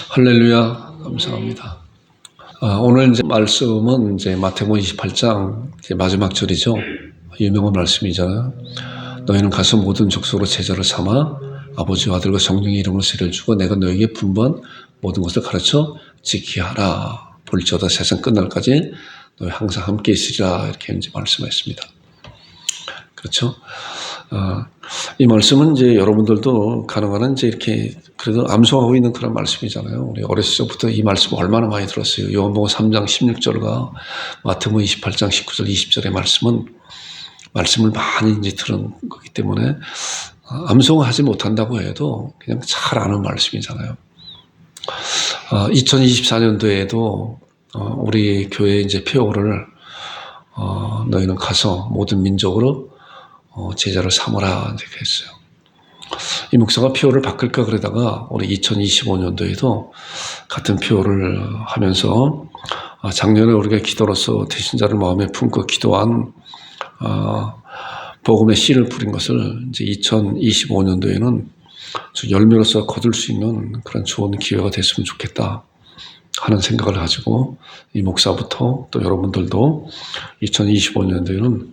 할렐루야, 감사합니다. 오늘 이제 말씀은 이제 마태복음 28장 이제 마지막 절이죠. 유명한 말씀이잖아요. 너희는 가서 모든 족속으로 제자를 삼아 아버지와 아들과 성령의 이름으로 세례를 주고 내가 너희에게 분부한 모든 것을 가르쳐 지키게 하라. 볼지어다 세상 끝날까지 너희 항상 함께 있으리라. 이렇게 이제 말씀하셨습니다. 그렇죠? 이 말씀은 이제 여러분들도 가능한 한 이제 이렇게 그래도 암송하고 있는 그런 말씀이잖아요. 우리 어렸을 적부터 이 말씀 얼마나 많이 들었어요. 요한복음 3장 16절과 마태복음 28장 19절 20절의 말씀을 많이 이제 들은 거기 때문에 암송하지 못한다고 해도 그냥 잘 아는 말씀이잖아요. 2024년도에도 우리 교회 이제 표어를 너희는 가서 모든 민족으로 제자를 삼으라 이렇게 했어요. 이 목사가 표어를 바꿀까 그러다가 우리 2025년도에도 같은 표어를 하면서 작년에 우리가 기도로서 대신자를 마음에 품고 기도한 복음의 씨를 뿌린 것을 이제 2025년도에는 열매로서 거둘 수 있는 그런 좋은 기회가 됐으면 좋겠다 하는 생각을 가지고 이 목사부터 또 여러분들도 2025년도에는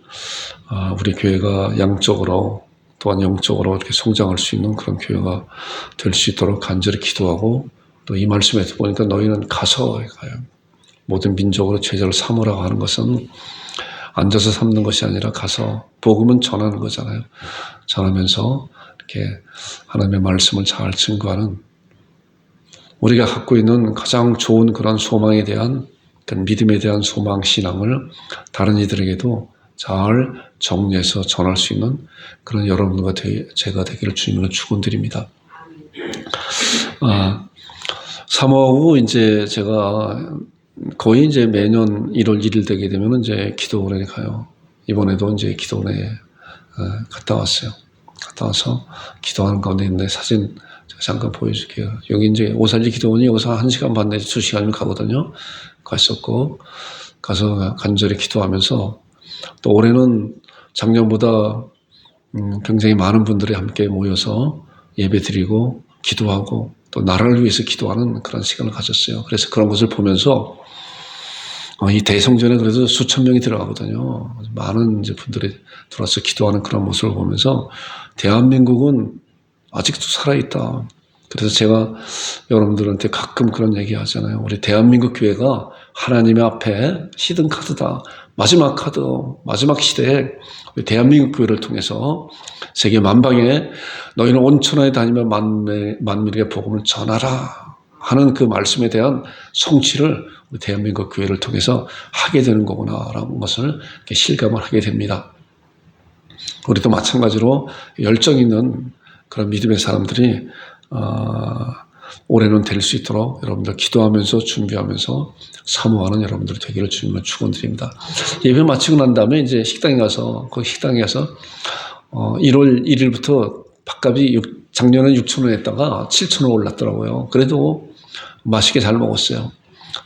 우리 교회가 양적으로 또한 영적으로 이렇게 성장할 수 있는 그런 교회가 될 수 있도록 간절히 기도하고 또 이 말씀에서 보니까 너희는 가서 가요. 모든 민족으로 제자를 삼으라고 하는 것은 앉아서 삼는 것이 아니라 가서 복음은 전하는 거잖아요. 전하면서 이렇게 하나님의 말씀을 잘 증거하는 우리가 갖고 있는 가장 좋은 그런 소망에 대한 믿음에 대한 소망 신앙을 다른 이들에게도 잘 정리해서 전할 수 있는 그런 여러분과 제가 되기를 주님으로 축원드립니다. 사모하고 이제 제가 거의 이제 매년 1월 1일 되게 되면 이제 기도원에 가요. 이번에도 이제 기도원에 갔다 왔어요. 갔다 와서 기도하는 가운데 있는데 사진 제가 잠깐 보여줄게요. 여기 이제 오살리 기도원이 여기서 1시간 반 내지 2시간이면 가거든요. 갔었고 가서 간절히 기도하면서 또 올해는 작년보다 굉장히 많은 분들이 함께 모여서 예배 드리고 기도하고 또 나라를 위해서 기도하는 그런 시간을 가졌어요. 그래서 그런 것을 보면서 이 대성전에 그래도 수천 명이 들어가거든요. 많은 이제 분들이 들어와서 기도하는 그런 모습을 보면서 대한민국은 아직도 살아있다. 그래서 제가 여러분들한테 가끔 그런 얘기 하잖아요. 우리 대한민국 교회가 하나님의 앞에 히든 카드다. 마지막 카드, 마지막 시대에 대한민국 교회를 통해서 세계 만방에 너희는 온 천하에 다니며 만민에게 복음을 전하라 하는 그 말씀에 대한 성취를 우리 대한민국 교회를 통해서 하게 되는 거구나라는 것을 실감을 하게 됩니다. 우리도 마찬가지로 열정 있는 그런 믿음의 사람들이 올해는 될 수 있도록 여러분들 기도하면서 준비하면서 사모하는 여러분들 되기를 주님을 축원드립니다. 예배 마치고 난 다음에 이제 식당에 가서 1월 1일부터 밥값이 작년에 6,000원 했다가 7,000원 올랐더라고요. 그래도 맛있게 잘 먹었어요.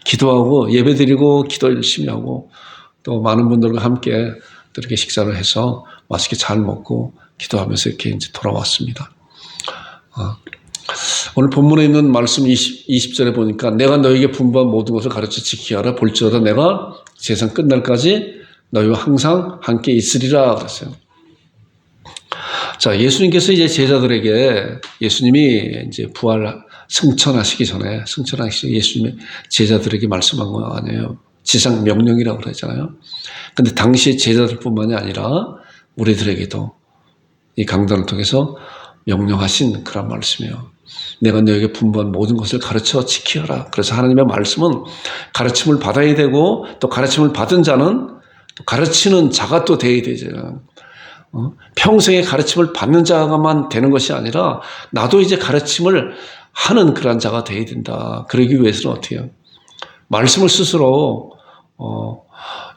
기도하고 예배 드리고 기도 열심히 하고 또 많은 분들과 함께 이렇게 식사를 해서 맛있게 잘 먹고 기도하면서 이렇게 이제 돌아왔습니다. 오늘 본문에 있는 말씀 20절에 보니까 내가 너에게 분부한 모든 것을 가르쳐 지키게 하라. 볼지어다 내가 세상 끝날까지 너희와 항상 함께 있으리라 그랬어요. 자, 예수님께서 이제 제자들에게 예수님이 이제 승천하시기 전에 예수님이 제자들에게 말씀한 거 아니에요. 지상 명령이라고 그러잖아요. 근데 당시 제자들뿐만이 아니라 우리들에게도 이 강단을 통해서 명령하신 그런 말씀이에요. 내가 너에게 분부한 모든 것을 가르쳐 지키라. 그래서 하나님의 말씀은 가르침을 받아야 되고 또 가르침을 받은 자는 또 가르치는 자가 또 되어야 되잖아요. 평생에 가르침을 받는 자가만 되는 것이 아니라 나도 이제 가르침을 하는 그런 자가 되어야 된다. 그러기 위해서는 어떻게 해요? 말씀을 스스로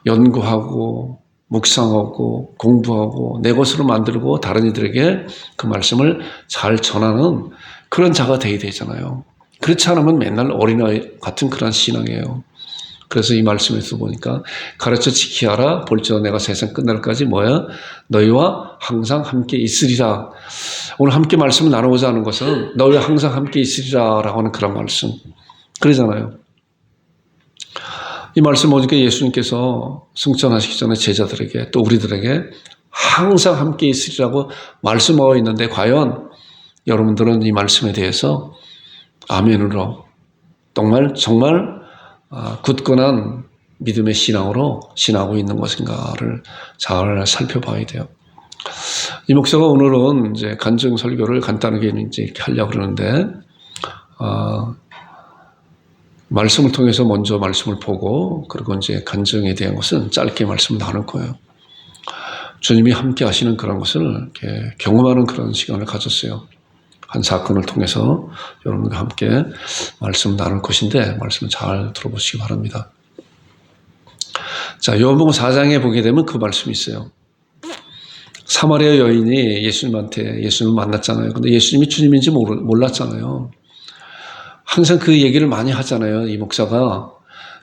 연구하고 묵상하고 공부하고 내 것으로 만들고 다른 이들에게 그 말씀을 잘 전하는 그런 자가 되어야 되잖아요. 그렇지 않으면 맨날 어린아이 같은 그런 신앙이에요. 그래서 이 말씀에서 보니까 가르쳐 지키게 하라. 볼지어다 내가 세상 끝날까지 너희와 항상 함께 있으리라. 오늘 함께 말씀을 나누고자 하는 것은 너희와 항상 함께 있으리라 라고 하는 그런 말씀. 그러잖아요. 이 말씀 보니까 예수님께서 승천하시기 전에 제자들에게 또 우리들에게 항상 함께 있으리라고 말씀하고 있는데 과연 여러분들은 이 말씀에 대해서 아멘으로 정말 굳건한 믿음의 신앙으로 신하고 있는 것인가를 잘 살펴봐야 돼요. 이 목사가 오늘은 이제 간증 설교를 간단하게 이제 이렇게 하려고 그러는데, 말씀을 통해서 먼저 말씀을 보고, 그리고 이제 간증에 대한 것은 짧게 말씀을 나눌 거예요. 주님이 함께 하시는 그런 것을 이렇게 경험하는 그런 시간을 가졌어요. 한 사건을 통해서 여러분과 함께 말씀을 나눌 것인데, 말씀을 잘 들어보시기 바랍니다. 자, 요한복음 4장에 보게 되면 그 말씀이 있어요. 사마리아 여인이 예수님을 만났잖아요. 근데 예수님이 주님인지 몰랐잖아요. 항상 그 얘기를 많이 하잖아요. 이 목사가.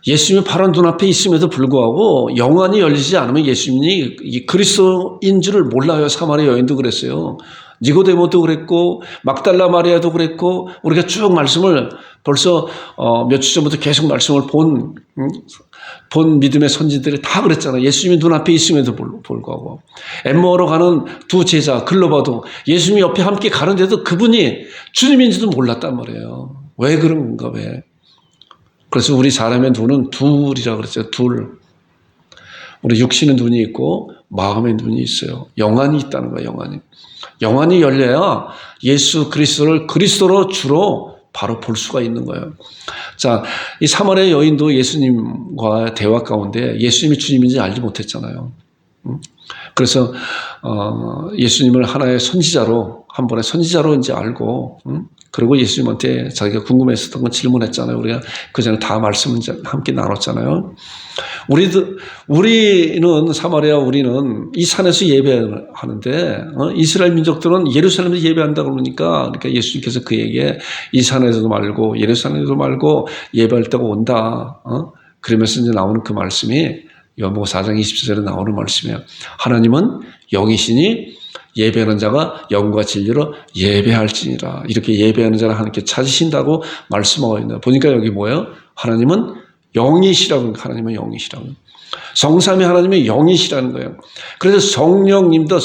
예수님이 바로 눈앞에 있음에도 불구하고 영안이 열리지 않으면 예수님이 그리스도인 줄을 몰라요. 사마리아 여인도 그랬어요. 니고데모도 그랬고 막달라 마리아도 그랬고, 우리가 쭉 말씀을 벌써 며칠 전부터 계속 말씀을 본 믿음의 선지들이 다 그랬잖아요. 예수님이 눈앞에 있음에도 불구하고. 엠마오로 가는 두 제자 글로바도 예수님이 옆에 함께 가는데도 그분이 주님인지도 몰랐단 말이에요. 왜 그런 건가, 왜? 그래서 우리 사람의 눈은 둘이라고 그랬어요. 둘. 우리 육신의 눈이 있고 마음의 눈이 있어요. 영안이 있다는 거예요. 영안이 열려야 예수 그리스도를 그리스도로 주로 바로 볼 수가 있는 거예요. 자, 이 사마리아 여인도 예수님과 대화 가운데 예수님이 주님인지 알지 못했잖아요. 그래서 예수님을 하나의 선지자로, 한 번의 선지자로 이제 알고, 그리고 예수님한테 자기가 궁금했었던 건 질문했잖아요. 우리가 그 전에 다 말씀을 함께 나눴잖아요. 우리는 이 산에서 예배하는데, 이스라엘 민족들은 예루살렘에서 예배한다 그러니까 예수님께서 그에게 이 산에서도 말고 예루살렘에서도 말고 예배할 때가 온다. 그러면서 이제 나오는 그 말씀이 요한복음 4장 24절에 나오는 말씀이에요. 하나님은 영이시니 예배하는 자가 영과 진리로 예배할지니라. 이렇게 예배하는 자를 하나님께 찾으신다고 말씀하고 있는. 보니까 여기 뭐예요? 하나님은 영이시라고. 하나님은 영이시라고. 성삼위 하나님의 영이시라는 거예요. 그래서 성령님도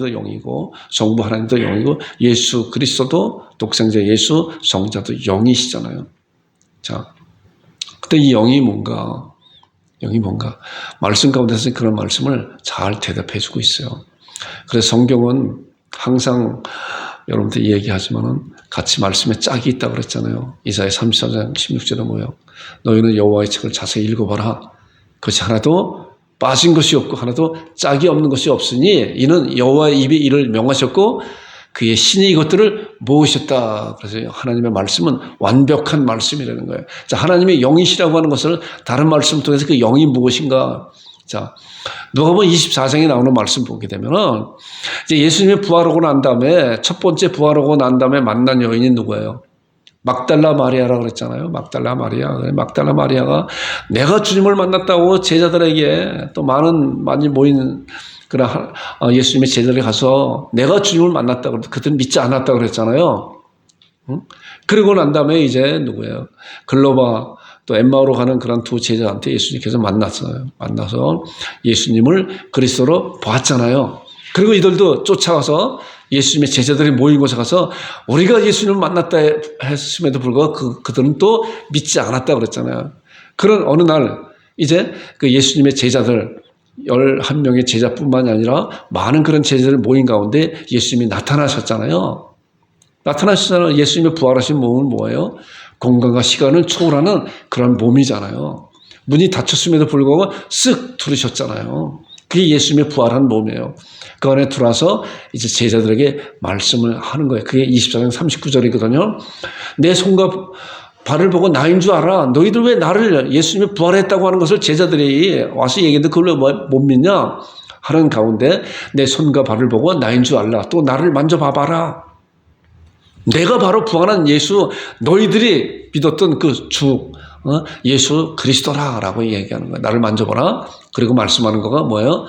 영이고, 성부 하나님도 영이고, 예수 그리스도도 독생자 예수 성자도 영이시잖아요. 자, 근데 이 영이 뭔가? 말씀 가운데서 그런 말씀을 잘 대답해 주고 있어요. 그래서 성경은 항상 여러분들 얘기하지만은 같이 말씀에 짝이 있다고 그랬잖아요. 이사야 34장 16절에 뭐예요? 너희는 여호와의 책을 자세히 읽어봐라. 그것이 하나도 빠진 것이 없고 하나도 짝이 없는 것이 없으니 이는 여호와의 입이 이를 명하셨고 그의 신이 이것들을 모으셨다. 그래서 하나님의 말씀은 완벽한 말씀이라는 거예요. 자, 하나님의 영이시라고 하는 것을 다른 말씀을 통해서 그 영이 무엇인가? 자, 누가복음 24장에 나오는 말씀 보게 되면은 이제 예수님이 부활하고 난 다음에 첫 번째 부활하고 난 다음에 만난 여인이 누구예요? 막달라 마리아라고 그랬잖아요. 막달라 마리아가 내가 주님을 만났다고 제자들에게 또 많이 모인 그런 예수님의 제자들이 가서 내가 주님을 만났다고 그들은 믿지 않았다고 그랬잖아요. 그러고 난 다음에 이제 누구예요? 글로바 또 엠마오로 가는 그런 두 제자한테 예수님께서 만나서 예수님을 그리스도로 보았잖아요. 그리고 이들도 쫓아가서 예수님의 제자들이 모인 곳에 가서 우리가 예수님을 만났다 했음에도 불구하고 그들은 또 믿지 않았다고 그랬잖아요. 그런 어느 날 이제 그 예수님의 제자들 11명의 제자뿐만이 아니라 많은 그런 제자들 모인 가운데 예수님이 나타나셨잖아요. 예수님의 부활하신 몸은 뭐예요? 공간과 시간을 초월하는 그런 몸이잖아요. 문이 닫혔음에도 불구하고 쓱 들으셨잖아요. 그게 예수님의 부활한 몸이에요. 그 안에 들어와서 이제 제자들에게 말씀을 하는 거예요. 그게 24장 39절이거든요. 내 손과 발을 보고 나인 줄 알아. 너희들 왜 나를 예수님이 부활했다고 하는 것을 제자들이 와서 얘기했는데 그걸 왜 못 믿냐? 하는 가운데 내 손과 발을 보고 나인 줄 알라. 또 나를 만져봐봐라. 내가 바로 부활한 예수, 너희들이 믿었던 그 주, 예수 그리스도라라고 얘기하는 거야. 나를 만져보라. 그리고 말씀하는 거가 뭐예요?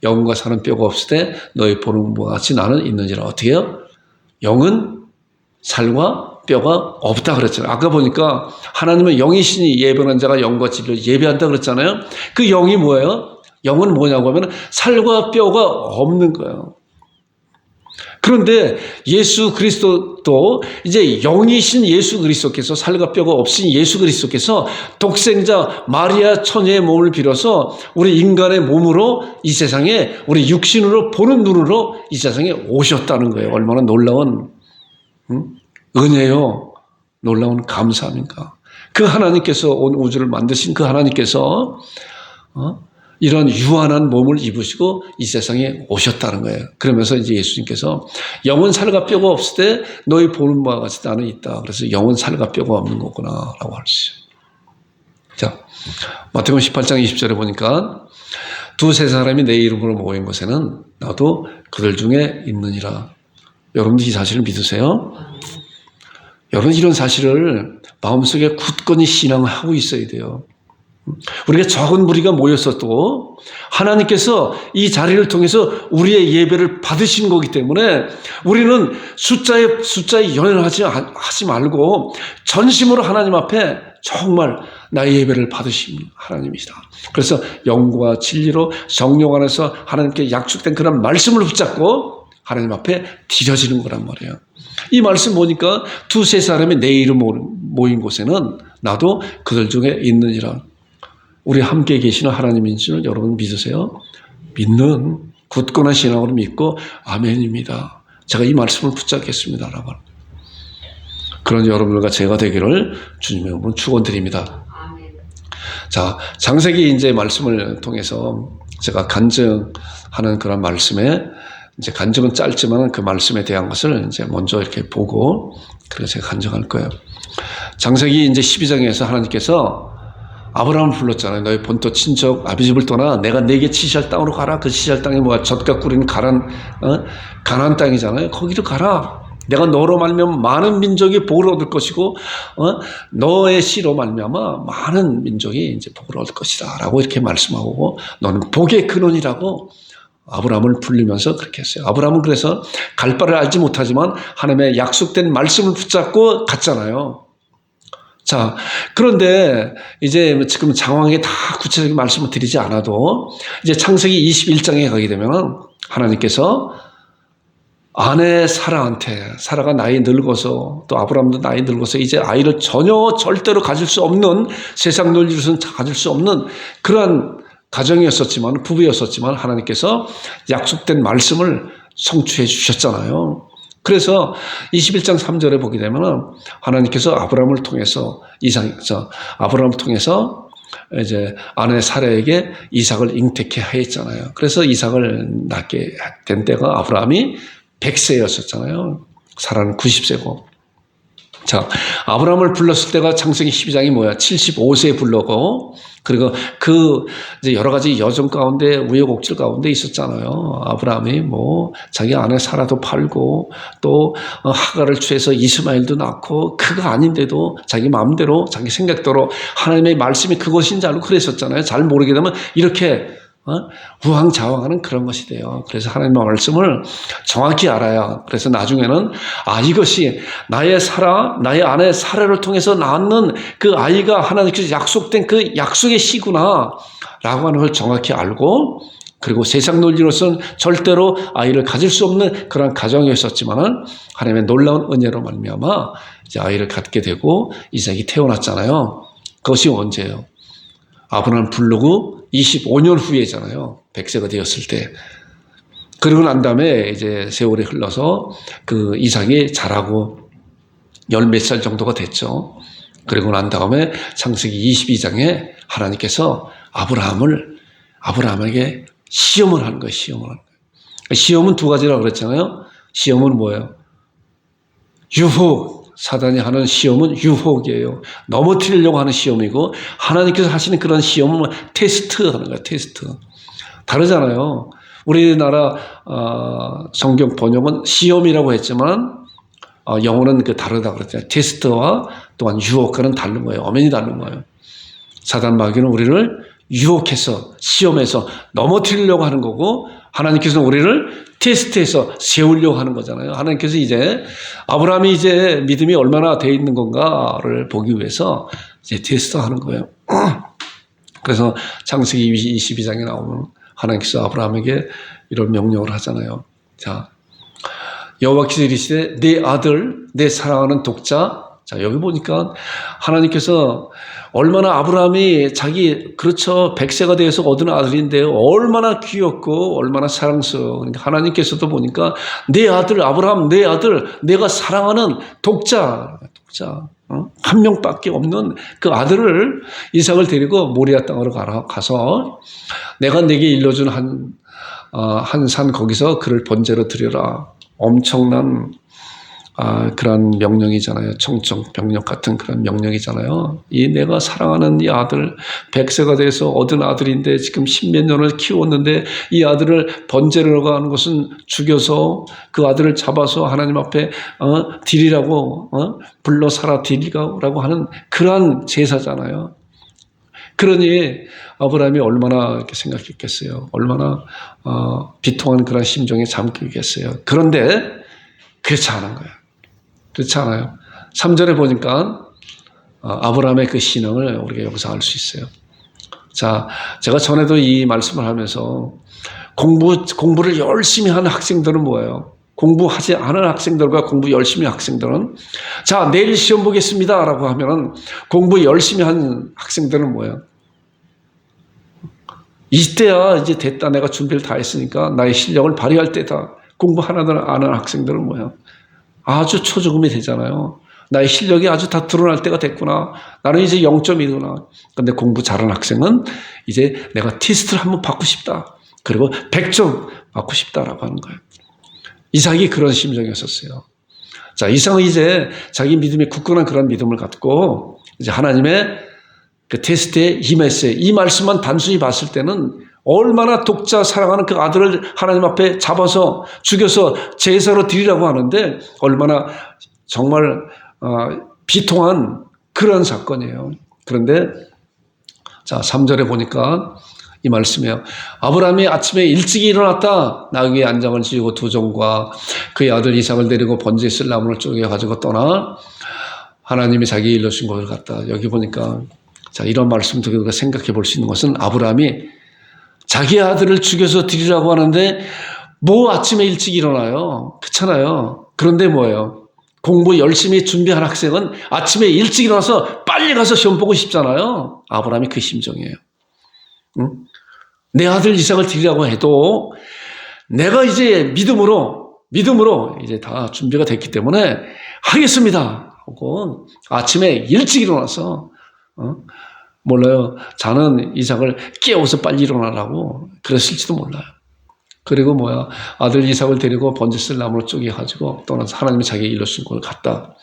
영과 사는 뼈가 없을 때 너희 보는 것과 같이 나는 있는지라. 어떻게 해요? 영은 살과 뼈가 없다 그랬잖아요. 아까 보니까 하나님은 영이시니 예배하는 자가 영과 진리를 예배한다 그랬잖아요. 그 영이 뭐예요? 영은 뭐냐고 하면 살과 뼈가 없는 거예요. 그런데 예수 그리스도도 이제 영이신 예수 그리스도께서 살과 뼈가 없으신 예수 그리스도께서 독생자 마리아 처녀의 몸을 빌어서 우리 인간의 몸으로 이 세상에 우리 육신으로 보는 눈으로 이 세상에 오셨다는 거예요. 얼마나 놀라운 은혜요. 놀라운 감사합니까? 그 하나님께서 온 우주를 만드신 그 하나님께서 이런 유한한 몸을 입으시고 이 세상에 오셨다는 거예요. 그러면서 이제 예수님께서 영은 살과 뼈가 없을 때 너희 보는 바와 같이 나는 있다. 그래서 영은 살과 뼈가 없는 거구나 라고 하시죠. 자, 마태복음 18장 20절에 보니까 두세 사람이 내 이름으로 모인 곳에는 나도 그들 중에 있느니라. 여러분들 이 사실을 믿으세요? 여러분 이런 사실을 마음속에 굳건히 신앙하고 있어야 돼요. 우리가 적은 무리가 모였어도 하나님께서 이 자리를 통해서 우리의 예배를 받으신 거기 때문에 우리는 숫자에 연연하지 말고 전심으로 하나님 앞에 정말 나의 예배를 받으신 하나님이시다. 그래서 영과 진리로 성령 안에서 하나님께 약속된 그런 말씀을 붙잡고 하나님 앞에 드려지는 거란 말이에요. 이 말씀 보니까 두세 사람이 내 이름 모인 곳에는 나도 그들 중에 있느니라. 우리 함께 계시는 하나님인 줄 여러분 믿으세요? 믿는 굳건한 신앙으로 믿고 아멘입니다. 제가 이 말씀을 붙잡겠습니다. 라고. 그런 여러분들과 제가 되기를 주님의 이름으로 축원드립니다. 자, 창세기 이제 말씀을 통해서 제가 간증하는 그런 말씀에 이제 간증은 짧지만 그 말씀에 대한 것을 이제 먼저 이렇게 보고 그래서 제가 간증할 거예요. 창세기 이제 12장에서 하나님께서 아브라함을 불렀잖아요. 너희 본토 친척 아비 집을 떠나 내가 네게 지시할 땅으로 가라. 그 지시할 땅이 뭐야? 젖과 꿀인 가나안 땅이잖아요. 거기로 가라. 내가 너로 말미암아 많은 민족이 복을 얻을 것이고 너의 씨로 말미암아 많은 민족이 이제 복을 얻을 것이다라고 이렇게 말씀하고 너는 복의 근원이라고 아브라함을 불리면서 그렇게 했어요. 아브라함은 그래서 갈 바를 알지 못하지만 하나님의 약속된 말씀을 붙잡고 갔잖아요. 자, 그런데 이제 지금 장황하게 다 구체적인 말씀을 드리지 않아도 이제 창세기 21장에 가게 되면 하나님께서 아내 사라가 나이 늙어서 또 아브라함도 나이 늙어서 이제 아이를 전혀 절대로 가질 수 없는 세상 논리로서는 가질 수 없는 그러한 가정이었었지만 부부였었지만 하나님께서 약속된 말씀을 성취해 주셨잖아요. 그래서 21장 3절에 보게 되면 하나님께서 아브라함을 통해서 아브라함을 통해서 이제 아내 사라에게 이삭을 잉태케 하였잖아요. 그래서 이삭을 낳게 된 때가 아브라함이 100세였었잖아요. 사라는 90세고. 자, 아브라함을 불렀을 때가 창세기 12장이 뭐야? 75세에 불러고, 그리고 이제 여러 가지 여정 가운데, 우여곡절 가운데 있었잖아요. 아브라함이 자기 아내 사라도 팔고, 또, 하가를 취해서 이스마엘도 낳고, 그거 아닌데도 자기 마음대로, 자기 생각대로 하나님의 말씀이 그것인 줄 알고 그랬었잖아요. 잘 모르게 되면 이렇게, 우왕좌왕하는 그런 것이 돼요. 그래서 하나님의 말씀을 정확히 알아야. 그래서 나중에는 이것이 나의 아내 사라를 통해서 낳는 그 아이가 하나님께서 약속된 그 약속의 씨구나 라고 하는 걸 정확히 알고, 그리고 세상 논리로서는 절대로 아이를 가질 수 없는 그런 가정이었었지만은 하나님의 놀라운 은혜로 말미암아 이제 아이를 갖게 되고 이삭이 태어났잖아요. 그것이 언제예요? 아브라함을 부르고 25년 후에잖아요. 100세가 되었을 때. 그러고 난 다음에 이제 세월이 흘러서 그 이삭이 자라고 열 몇 살 정도가 됐죠. 그리고 난 다음에 창세기 22장에 하나님께서 아브라함에게 시험을 하는 거예요. 시험은 두 가지라고 그랬잖아요. 시험은 뭐예요? 유혹. 사단이 하는 시험은 유혹이에요. 넘어뜨리려고 하는 시험이고, 하나님께서 하시는 그런 시험은 테스트 하는 거예요. 테스트. 다르잖아요. 우리나라 성경 번역은 시험이라고 했지만 영어는 다르다 그랬잖아요. 테스트와 또한 유혹과는 다른 거예요. 엄연히 다른 거예요. 사단 마귀는 우리를 유혹해서 시험해서 넘어뜨리려고 하는 거고, 하나님께서는 우리를 테스트해서 세우려고 하는 거잖아요. 하나님께서 이제 아브라함이 이제 믿음이 얼마나 돼 있는 건가를 보기 위해서 이제 테스트하는 거예요. 그래서 창세기 22장에 나오면 하나님께서 아브라함에게 이런 명령을 하잖아요. 자, 여호와께서 이르시되 내 아들, 내 사랑하는 독자. 자, 여기 보니까 하나님께서 얼마나 아브라함이 자기, 그렇죠, 100세가 되어서 얻은 아들인데 얼마나 귀엽고 얼마나 사랑스러워. 그러니까 하나님께서도 보니까 내 아들, 아브라함, 내 아들, 내가 사랑하는 독자. 한 명밖에 없는 그 아들을, 이삭을 데리고 모리아 땅으로 가서 내가 내게 일러준 한 산 거기서 그를 번제로 드려라. 엄청난 그런 명령이잖아요. 청청 병력 같은 그런 명령이잖아요. 이 내가 사랑하는 이 아들, 100세가 돼서 얻은 아들인데 지금 10몇 년을 키웠는데 이 아들을 번제로 하는 것은 죽여서 그 아들을 잡아서 하나님 앞에 드리라고, 불러 살아 드리라고 하는 그러한 제사잖아요. 그러니 아브라함이 얼마나 이렇게 생각했겠어요. 얼마나 비통한 그런 심정에 잠기겠어요. 그런데 그렇지 않은 거예요. 그렇지 않아요. 3절에 보니까 아브라함의 그 신앙을 우리가 여기서 알 수 있어요. 자, 제가 전에도 이 말씀을 하면서 공부를 열심히 하는 학생들은 뭐예요? 공부하지 않은 학생들과 공부 열심히 하는 학생들은, 자, 내일 시험 보겠습니다 라고 하면은 공부 열심히 하는 학생들은 뭐예요? 이때야 이제 됐다. 내가 준비를 다 했으니까 나의 실력을 발휘할 때다. 공부 하나도 안 하는 학생들은 뭐예요? 아주 초조금이 되잖아요. 나의 실력이 아주 다 드러날 때가 됐구나. 나는 이제 0점이구나. 근데 공부 잘하는 학생은 이제 내가 테스트를 한번 받고 싶다. 그리고 100점 받고 싶다라고 하는 거예요. 이삭이 그런 심정이었었어요. 자, 이삭은 이제 자기 믿음이 굳건한 그런 믿음을 갖고 이제 하나님의 그 테스트에 임했어요. 이 말씀만 단순히 봤을 때는 얼마나 독자 사랑하는 그 아들을 하나님 앞에 잡아서 죽여서 제사로 드리라고 하는데 얼마나 정말 비통한 그런 사건이에요. 그런데 자, 3절에 보니까 이 말씀이에요. 아브라함이 아침에 일찍 일어났다. 나귀의 안장을 지우고 두 종과 그의 아들 이삭을 데리고 번제에 쓸 나무를 쪼개 가지고 떠나 하나님이 자기 일러주신 곳을 갔다. 여기 보니까 자, 이런 말씀도 우리가 생각해 볼 수 있는 것은 아브라함이 자기 아들을 죽여서 드리라고 하는데 뭐 아침에 일찍 일어나요? 그렇잖아요. 그런데 뭐예요? 공부 열심히 준비한 학생은 아침에 일찍 일어나서 빨리 가서 시험 보고 싶잖아요. 아브라함이 그 심정이에요. 응? 내 아들 이삭을 드리라고 해도 내가 이제 믿음으로 이제 다 준비가 됐기 때문에 하겠습니다. 하고 아침에 일찍 일어나서 몰라요. 자는 이삭을 깨워서 빨리 일어나라고 그랬을지도 몰라요. 그리고 아들 이삭을 데리고 번제 쓸 나무를 쪼개가지고 떠나서 하나님이 자기의 일러주신 곳을 갔다.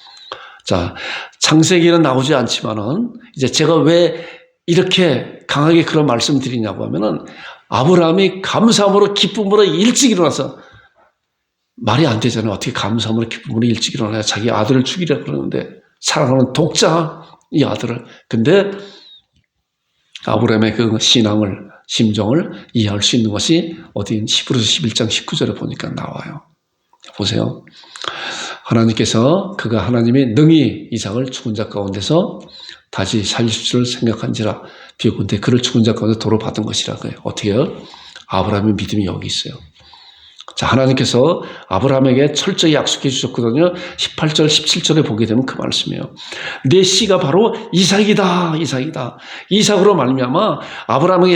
자, 창세기는 나오지 않지만은 이제 제가 왜 이렇게 강하게 그런 말씀 드리냐고 하면은 아브라함이 감사함으로 기쁨으로 일찍 일어나서 말이 안 되잖아요. 어떻게 감사함으로 기쁨으로 일찍 일어나야 자기 아들을 죽이려고 그러는데 사랑하는 독자 이 아들을. 근데 아브라함의 그 심정을 이해할 수 있는 것이 어디 히브리서 11장 19절에 보니까 나와요. 보세요. 하나님께서 그가 하나님이 능히 이삭을 죽은 자 가운데서 다시 살릴 줄을 생각한지라 비오건대 그를 죽은 자 가운데 도로 받은 것이라고요. 어떻게 해요? 아브라함의 믿음이 여기 있어요. 자, 하나님께서 아브라함에게 철저히 약속해 주셨거든요. 18절, 17절에 보게 되면 그 말씀이에요. 내 씨가 바로 이삭이다. 이삭으로 말미암아 아브라함에게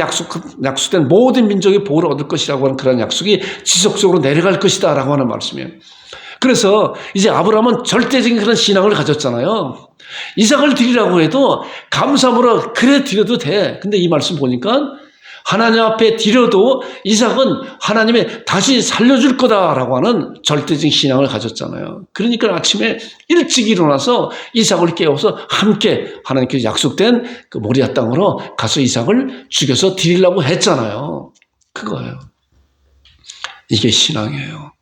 약속된 모든 민족의 복을 얻을 것이라고 하는 그런 약속이 지속적으로 내려갈 것이다 라고 하는 말씀이에요. 그래서 이제 아브라함은 절대적인 그런 신앙을 가졌잖아요. 이삭을 드리라고 해도 감사함으로 그래 드려도 돼. 근데 이 말씀 보니까 하나님 앞에 드려도 이삭은 하나님이 다시 살려줄 거다라고 하는 절대적인 신앙을 가졌잖아요. 그러니까 아침에 일찍 일어나서 이삭을 깨워서 함께 하나님께서 약속된 그 모리아 땅으로 가서 이삭을 죽여서 드리려고 했잖아요. 그거예요. 이게 신앙이에요.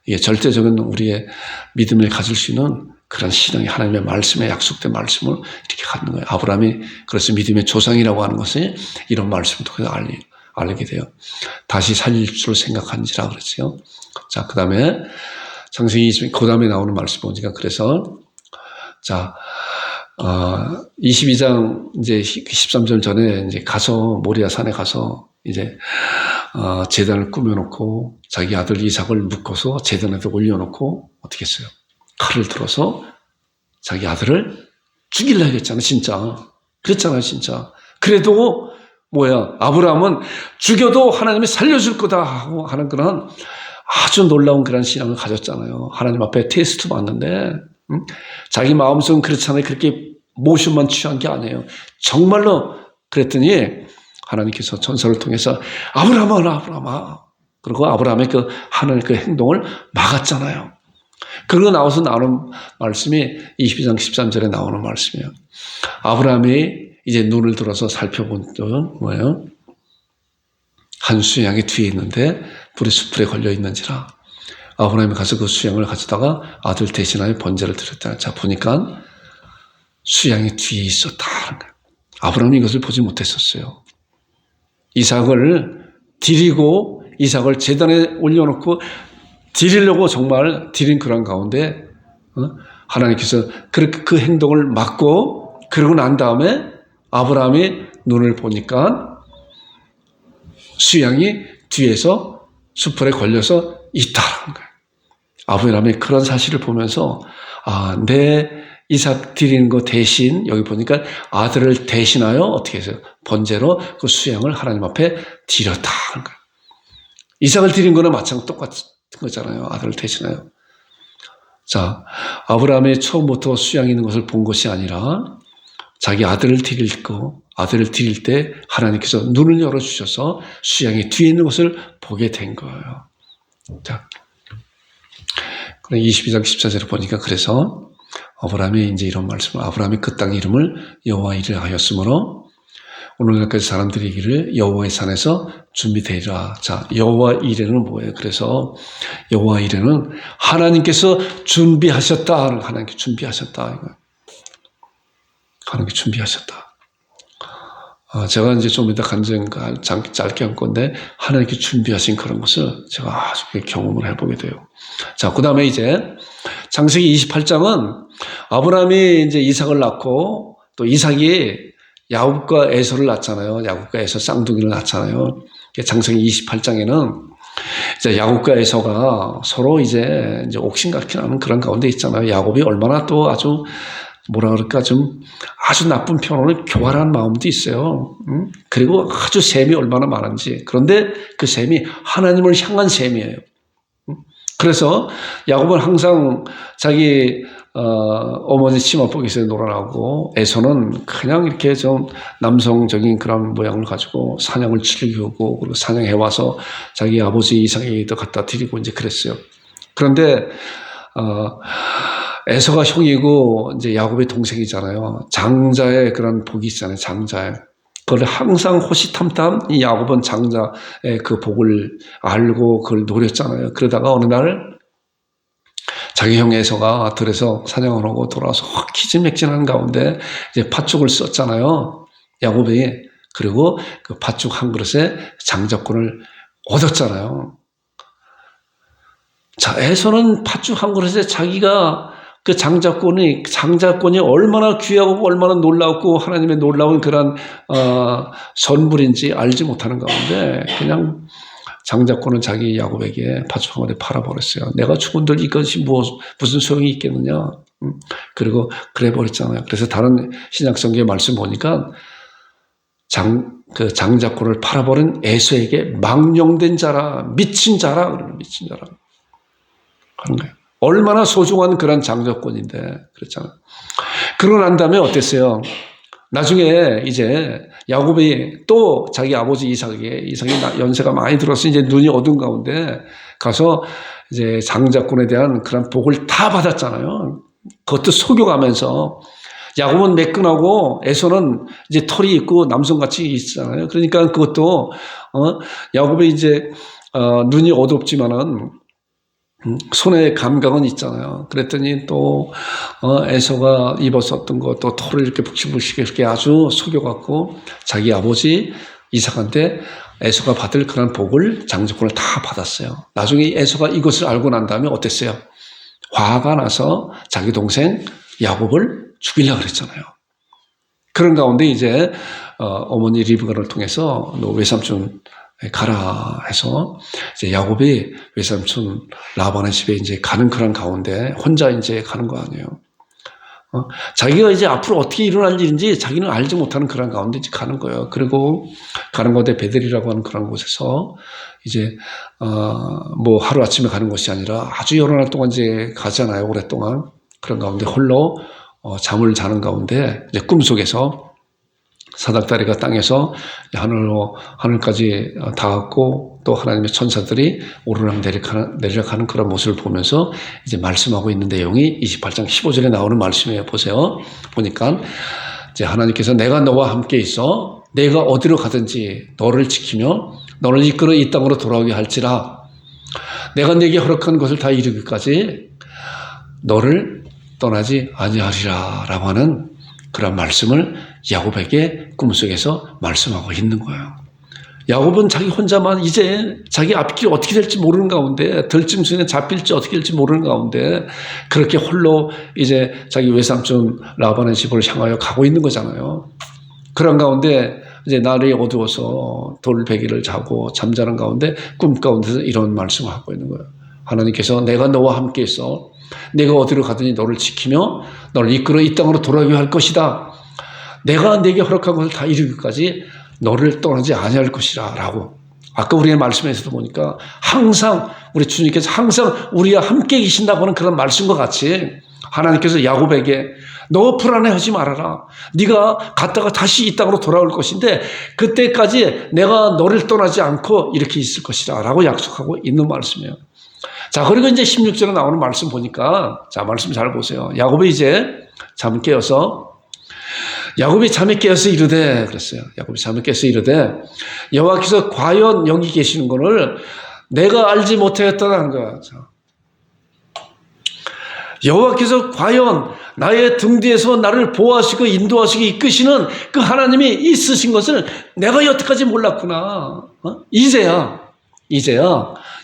이게 절대적인 우리의 믿음을 가질 수 있는 그런 신앙이 하나님의 말씀에 약속된 말씀을 이렇게 갖는 거예요. 아브라함이 그래서 믿음의 조상이라고 하는 것이 이런 말씀을 통해서 알게 돼요. 다시 살릴 줄 생각한지라 그랬어요. 자, 그 다음에 창세기 20장, 그 다음에 나오는 말씀 보니까 그래서 자, 22장 이제 13절 전에 이제 가서 모리아 산에 가서 이제 제단을 꾸며놓고 자기 아들 이삭을 묶어서 제단에다 올려놓고 어떻게 했어요? 칼을 들어서 자기 아들을 죽이려 했잖아요, 진짜. 그랬잖아요, 진짜. 그래도 뭐야, 아브라함은 죽여도 하나님이 살려줄 거다 하고 하는 그런 아주 놀라운 그런 신앙을 가졌잖아요. 하나님 앞에 테스트 받는데, 자기 마음속은 그렇잖아요. 그렇게 모션만 취한 게 아니에요. 정말로 그랬더니 하나님께서 전설을 통해서 아브라함아. 그리고 아브라함의 그 하는 그 행동을 막았잖아요. 그러고 나와서 나오는 말씀이 22장 13절에 나오는 말씀이에요. 아브라함이 이제 눈을 들어서 살펴본 적은 뭐예요? 한 수양이 뒤에 있는데 불이 숯불에 걸려 있는지라. 아브라함이 가서 그 수양을 가져다가 아들 대신하여 번제를 드렸다. 자, 보니까 수양이 뒤에 있었다는 거예요. 아브라함이 이것을 보지 못했었어요. 이삭을 드리고 이삭을 제단에 올려놓고 드리려고 정말 드린 그런 가운데 하나님께서 그렇게 그 행동을 막고 그러고 난 다음에 아브라함이 눈을 보니까 수양이 뒤에서 숯불에 걸려서 있다는 거예요. 아브라함이 그런 사실을 보면서 내 이삭 드리는 거 대신 여기 보니까 아들을 대신하여 어떻게 해서 번제로 그 수양을 하나님 앞에 드렸다는 거예요. 이삭을 드린 거는 마찬가지 똑같은 거잖아요. 아들을 대신하여. 자, 아브라함이 처음부터 수양이 있는 것을 본 것이 아니라 자기 아들을 드릴 때 하나님께서 눈을 열어주셔서 수양이 뒤에 있는 것을 보게 된 거예요. 자, 22장 14절을 보니까 그래서 아브라함이 이제 이런 말씀을, 아브라함이 그 땅 이름을 여호와 이레 하였으므로 오늘날까지 사람들이 이기를 여호와의 산에서 준비되리라. 자, 여호와 이레는 뭐예요? 그래서 여호와 이레는 하나님께서 준비하셨다. 하나님께 준비하셨다. 하나님께 준비하셨다. 제가 이제 좀 이따 간증 짧게 할 건데 하나님께 준비하신 그런 것을 제가 아주 경험을 해보게 돼요. 자, 그 다음에 이제 창세기 28장은 아브라함이 이제 이삭을 낳고 또 이삭이 야곱과 에서를 낳잖아요. 야곱과 에서 쌍둥이를 낳잖아요. 창세기 28장에는 이제 야곱과 에서가 서로 이제 옥신각신 하는 그런 가운데 있잖아요. 야곱이 얼마나 또 아주 뭐라 그럴까 좀 아주 나쁜 편으로는 교활한 마음도 있어요. 그리고 아주 셈이 얼마나 많은지. 그런데 그 셈이 하나님을 향한 셈이에요. 그래서 야곱은 항상 자기 어머니 치마복에서 놀아나고 에서는 그냥 이렇게 좀 남성적인 그런 모양을 가지고 사냥을 즐기고 그리고 사냥해와서 자기 아버지 이삭에게도 갖다 드리고 이제 그랬어요. 그런데 에서가 형이고 이제 야곱의 동생이잖아요. 장자의 그런 복이 있잖아요. 장자의. 그걸 항상 호시탐탐 이 야곱은 장자의 그 복을 알고 그걸 노렸잖아요. 그러다가 어느 날 자기 형 에서가 들에서 사냥을 하고 돌아와서 확 기진맥진하는 가운데 이제 팥죽을 썼잖아요. 야곱이. 그리고 그 팥죽 한 그릇에 장자권을 얻었잖아요. 자, 에서는 팥죽 한 그릇에 자기가 그 장자권이 얼마나 귀하고 얼마나 놀랍고 하나님의 놀라운 그런 선물인지 알지 못하는 가운데 그냥 장자권을 자기 야곱에게 팥죽 한 그릇에 팔아버렸어요. 내가 죽은들 이것이 무슨 소용이 있겠느냐. 그리고 그래 버렸잖아요. 그래서 다른 신약성경의 말씀 보니까 그 장자권을 팔아버린 에서에게 망령된 자라, 미친 자라, 그러면 미친 자라 하는 거예요. 얼마나 소중한 그런 장자권인데, 그렇잖아요. 그러고 난 다음에 어땠어요? 나중에 이제 야곱이 또 자기 아버지 이삭이 연세가 많이 들어서 이제 눈이 어두운 가운데 가서 이제 장자권에 대한 그런 복을 다 받았잖아요. 그것도 속여가면서 야곱은 매끈하고 에서는 이제 털이 있고 남성같이 있잖아요. 그러니까 그것도 야곱이 이제 눈이 어둡지만은 손의 감각은 있잖아요. 그랬더니 또 에서가 입었었던 거 또 털을 이렇게 북실북실 이렇게 아주 속여갖고 자기 아버지 이삭한테 에서가 받을 그런 복을 장조건을 다 받았어요. 나중에 에서가 이것을 알고 난 다음에 어땠어요? 화가 나서 자기 동생 야곱을 죽이려고 그랬잖아요. 그런 가운데 이제 어머니 리브가를 통해서 너 외삼촌 가라 해서 이제 야곱이 외삼촌 라반의 집에 이제 가는 그런 가운데 혼자 이제 가는 거 아니에요. 자기가 이제 앞으로 어떻게 일어날 일인지 자기는 알지 못하는 그런 가운데 이제 가는 거예요. 그리고 가는 곳에 베델이라고 하는 그런 곳에서 이제 뭐 하루 아침에 가는 것이 아니라 아주 여러 날 동안 이제 가잖아요. 오랫동안. 그런 가운데 홀로 잠을 자는 가운데 이제 꿈속에서 사닥다리가 땅에서 하늘까지 닿았고 또 하나님의 천사들이 오르락 내리락하는 그런 모습을 보면서 이제 말씀하고 있는 내용이 28장 15절에 나오는 말씀이에요. 보세요. 보니까 이제 하나님께서 내가 너와 함께 있어 내가 어디로 가든지 너를 지키며 너를 이끌어 이 땅으로 돌아오게 할지라 내가 네게 허락한 것을 다 이루기까지 너를 떠나지 아니하리라 라고 하는 그런 말씀을 야곱에게 꿈속에서 말씀하고 있는 거예요. 야곱은 자기 혼자만 이제 자기 앞길이 어떻게 될지 모르는 가운데 들짐승에 잡힐지 어떻게 될지 모르는 가운데 그렇게 홀로 이제 자기 외삼촌 라반의 집을 향하여 가고 있는 거잖아요. 그런 가운데 이제 날이 어두워서 돌베개를 자고 잠자는 가운데 꿈 가운데서 이런 말씀을 하고 있는 거예요. 하나님께서 내가 너와 함께 있어 내가 어디로 가든지 너를 지키며 너를 이끌어 이 땅으로 돌아오게 할 것이다. 내가 네게 허락한 것을 다 이루기까지 너를 떠나지 아니할 것이라 라고. 아까 우리의 말씀에서도 보니까 항상 우리 주님께서 항상 우리와 함께 계신다고 하는 그런 말씀과 같이 하나님께서 야곱에게 너 불안해하지 말아라. 네가 갔다가 다시 이 땅으로 돌아올 것인데 그때까지 내가 너를 떠나지 않고 이렇게 있을 것이라 라고 약속하고 있는 말씀이에요. 자, 그리고 이제 16절에 나오는 말씀 보니까 자, 말씀 잘 보세요. 야곱이 이제 잠 깨어서 야곱이 잠에 깨어서 이르되 그랬어요. 야곱이 잠에 깨어서 이르되 여호와께서 과연 여기 계시는 것을 내가 알지 못하였다는 거야. 여호와께서 과연 나의 등 뒤에서 나를 보호하시고 인도하시고 이끄시는 그 하나님이 있으신 것을 내가 여태까지 몰랐구나. 이제야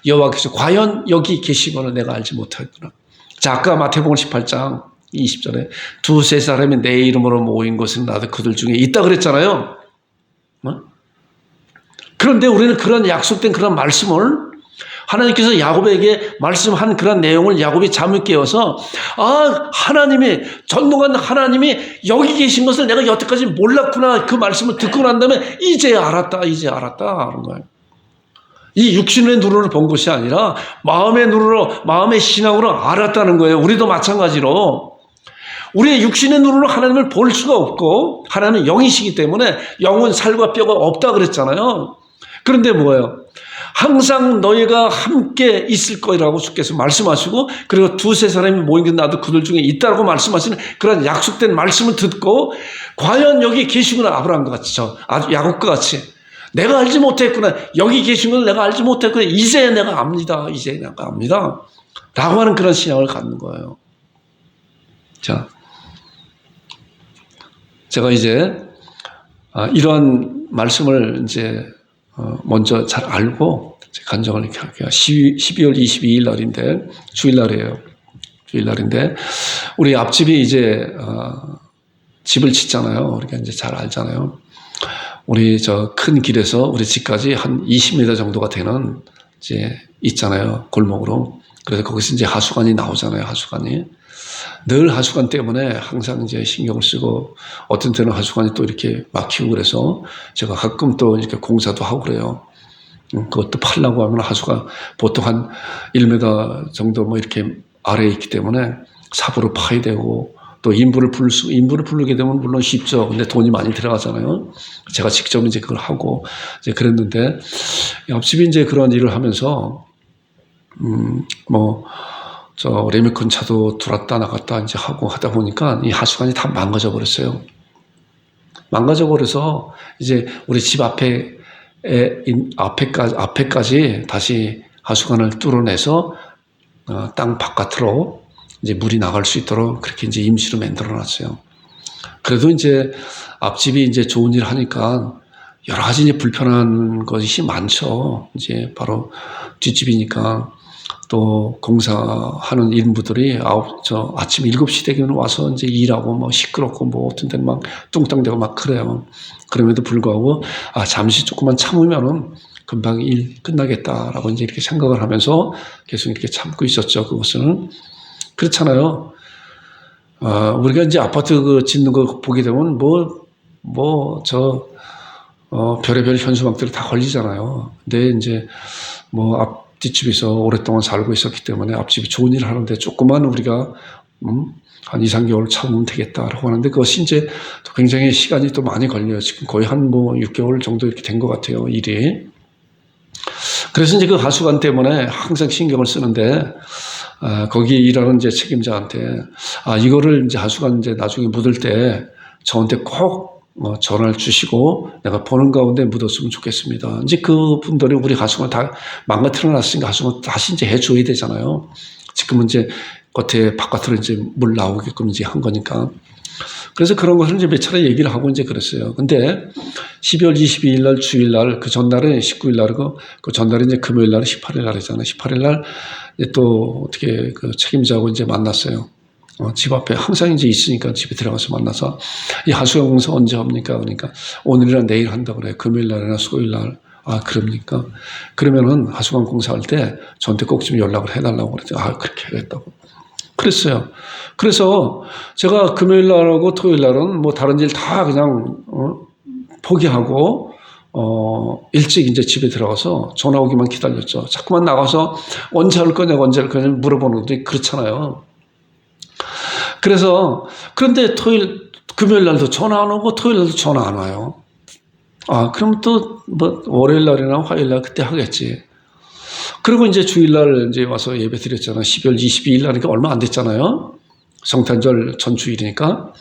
여호와께서 과연 여기 계신 것을 내가 알지 못하였구나. 자, 아까 마태복음 18장 20절에 두세 사람이 내 이름으로 모인 것은 나도 그들 중에 있다 그랬잖아요. 그런데 우리는 그런 약속된 그런 말씀을 하나님께서 야곱에게 말씀한 그런 내용을 야곱이 잠을 깨어서 하나님이 전능한 하나님이 여기 계신 것을 내가 여태까지 몰랐구나. 그 말씀을 듣고 난 다음에 이제 알았다 하는 거예요. 이 육신의 눈으로 본 것이 아니라 마음의 눈으로 마음의 신앙으로 알았다는 거예요. 우리도 마찬가지로 우리의 육신의 눈으로 하나님을 볼 수가 없고 하나님은 영이시기 때문에 영은 살과 뼈가 없다 그랬잖아요. 그런데 뭐예요? 항상 너희가 함께 있을 거라고 주께서 말씀하시고 그리고 두세 사람이 모인 게 나도 그들 중에 있다고 말씀하시는 그런 약속된 말씀을 듣고 과연 여기 계시구나. 아브라함과 같이 야곱과 같이 내가 알지 못했구나. 여기 계신 걸 내가 알지 못했구나. 이제 내가 압니다. 라고 하는 그런 신앙을 갖는 거예요. 자, 제가 이제 이런 말씀을 이제 먼저 잘 알고 간증을 이렇게 할게요. 12월 22일 날인데 주일날인데 우리 앞집이 이제 집을 짓잖아요. 우리가 이제 잘 알잖아요. 우리 저 큰 길에서 우리 집까지 한 20m 정도가 되는 이제 있잖아요. 골목으로. 그래서 거기서 이제 하수관이 나오잖아요. 늘 하수관 때문에 항상 이제 신경을 쓰고 어떤 때는 하수관이 또 이렇게 막히고 그래서 제가 가끔 또 이렇게 공사도 하고 그래요. 그것도 팔려고 하면 하수가 보통 한 1m 정도 뭐 이렇게 아래에 있기 때문에 삽으로 파야 되고 또 인부를 부르게 되면 물론 쉽죠. 근데 돈이 많이 들어가잖아요. 제가 직접 이제 그걸 하고 이제 그랬는데 옆집이 이제 그런 일을 하면서 레미콘 차도 들었다 나갔다 이제 하고 하다 보니까 이 하수관이 다 망가져 버렸어요. 망가져 버려서 이제 우리 집 앞에까지 다시 하수관을 뚫어내서 땅 바깥으로 이제 물이 나갈 수 있도록 그렇게 이제 임시로 만들어 놨어요. 그래도 이제 앞집이 이제 좋은 일 하니까 여러 가지 이제 불편한 것이 많죠. 이제 바로 뒷집이니까 또 공사하는 인부들이 아침 7시 되면 와서 이제 일하고 뭐 시끄럽고 뭐 어떤 데는 막 뚱땅대고 막 그래요. 그럼에도 불구하고 잠시 조금만 참으면은 금방 일 끝나겠다라고 이제 이렇게 생각을 하면서 계속 이렇게 참고 있었죠. 그것은. 그렇잖아요. 우리가 이제 아파트 짓는 거 보게 되면 별의별 현수막들이 다 걸리잖아요. 근데 이제 뒷집에서 오랫동안 살고 있었기 때문에 앞집이 좋은 일을 하는데 조금만 우리가 한 2, 3개월 참으면 되겠다라고 하는데 그것이 이제 또 굉장히 시간이 또 많이 걸려요. 지금 거의 한 6개월 정도 이렇게 된 것 같아요, 일이. 그래서 이제 그 하수관 때문에 항상 신경을 쓰는데 거기 일하는 이제 책임자한테 이거를 이제 하수관 이제 나중에 묻을 때 저한테 꼭 전화를 주시고 내가 보는 가운데 묻었으면 좋겠습니다. 이제 그분들이 우리 하수관 다 망가뜨려 놨으니까 하수관 다시 이제 해줘야 되잖아요. 지금은 이제 바깥으로 이제 물 나오게끔 이제 한 거니까. 그래서 그런 것을 이제 몇 차례 얘기를 하고 이제 그랬어요. 근데 12월 22일 날 주일 날 그 전날은 19일 날이고 그 전날은 이제 금요일 날은 18일 날이잖아요. 18일 날 또 어떻게 그 책임자하고 이제 만났어요. 집 앞에 항상 이제 있으니까 집에 들어가서 만나서 이 하수관 공사 언제 합니까? 그러니까 오늘이나 내일 한다고 그래요. 금요일 날이나 수요일 날. 그럽니까? 그러면은 하수관 공사할 때 저한테 꼭 좀 연락을 해달라고 그랬더니 그렇게 하겠다고. 그랬어요. 그래서 제가 금요일 날하고 토요일 날은 뭐 다른 일 다 그냥 포기하고 일찍 이제 집에 들어가서 전화 오기만 기다렸죠. 자꾸만 나가서 언제 할 거냐고 물어보는 것도 그렇잖아요. 그런데 금요일 날도 전화 안 오고 토요일 날도 전화 안 와요. 그럼 또 월요일 날이나 화요일 날 그때 하겠지. 그리고 이제 주일 날 이제 와서 예배 드렸잖아요. 12월 22일 날이니까 얼마 안 됐잖아요. 성탄절 전주일이니까.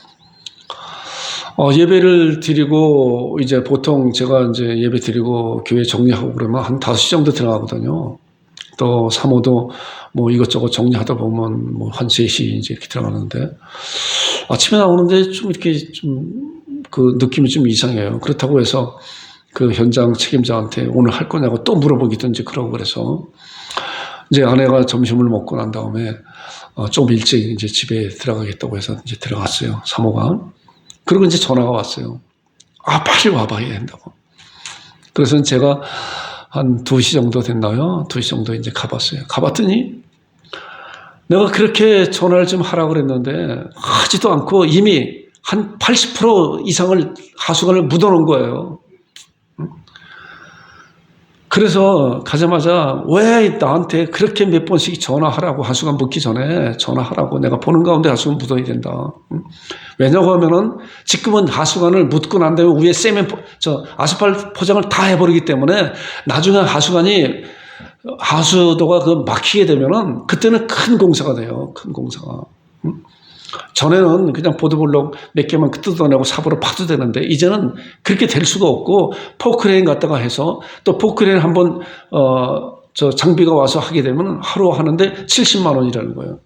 예배를 드리고 이제 보통 제가 이제 예배 드리고 교회 정리하고 그러면 한 5시 정도 들어가거든요. 또 사모도 이것저것 정리하다 보면 한 3시 이제 이렇게 들어가는데 아침에 나오는데 좀 이렇게 그 느낌이 좀 이상해요. 그렇다고 해서 그 현장 책임자한테 오늘 할 거냐고 또 물어보기든지 그러고 그래서 이제 아내가 점심을 먹고 난 다음에 좀 일찍 이제 집에 들어가겠다고 해서 이제 들어갔어요. 사모가. 그리고 이제 전화가 왔어요. 빨리 와봐야 된다고. 그래서 제가 한 2시 정도 됐나요? 2시 정도 이제 가봤어요. 가봤더니 내가 그렇게 전화를 좀 하라고 그랬는데 하지도 않고 이미 한 80% 이상을 하수관을 묻어놓은 거예요. 그래서 가자마자 왜 나한테 그렇게 몇 번씩 전화하라고 하수관 묻기 전에 전화하라고 내가 보는 가운데 하수관 묻어야 된다. 왜냐고 하면은 지금은 하수관을 묻고 난 다음에 위에 아스팔트 포장을 다 해버리기 때문에 나중에 하수도가 막히게 되면은 그때는 큰 공사가 돼요. 큰 공사가. 전에는 그냥 보드블록 몇 개만 뜯어내고 삽으로 파도 되는데 이제는 그렇게 될 수가 없고 포크레인 갖다가 해서 또 포크레인 한번 장비가 와서 하게 되면 하루 하는데 70만 원이라는 거예요.